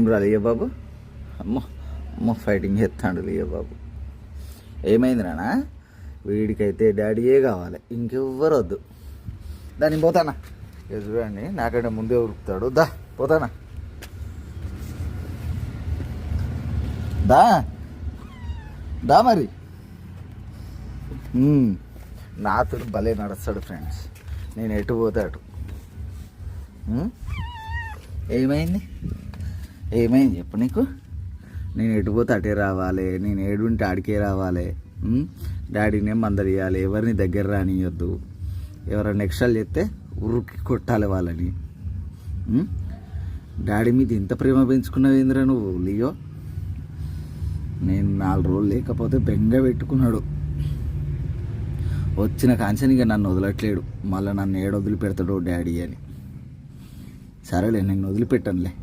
ఏం రా లియో బాబు? అమ్మో అమ్మో ఫైటింగ్ చేస్తాడు లియో బాబు. ఏమైంది నాన్న? వీడికైతే డాడీయే కావాలి, ఇంకెవ్వరు వద్దు. దాన్ని పోతానా? ఇక చూడండి, నాకంటే ముందే ఉరుకుతాడు. దా పోతానా? దా దా మరి. నాతో భలే నడుస్తాడు ఫ్రెండ్స్. నేను ఎటు పోతే అటు. ఏమైంది ఏమైంది చెప్పు నీకు? నేను ఎటు పోతే అటే రావాలి, నేను ఏడుంటే ఆడికే రావాలి. డాడీనే మందలియాలి, ఎవరిని దగ్గర రానియొద్దు. ఎవరైనా ఎక్స్ట్రాలు చెప్తే ఉరుకి కొట్టాలి వాళ్ళని. డాడీ మీద ఇంత ప్రేమ పెంచుకున్నావు ఏందిరా నువ్వు లియో? నేను 4 రోజులు లేకపోతే బెంగ పెట్టుకున్నాడు. వచ్చిన కాంచనిగా నన్ను వదలట్లేడు. మళ్ళీ నన్ను వదిలిపెడతాడో డాడీ అని. సరేలే, నేను వదిలిపెట్టానులే.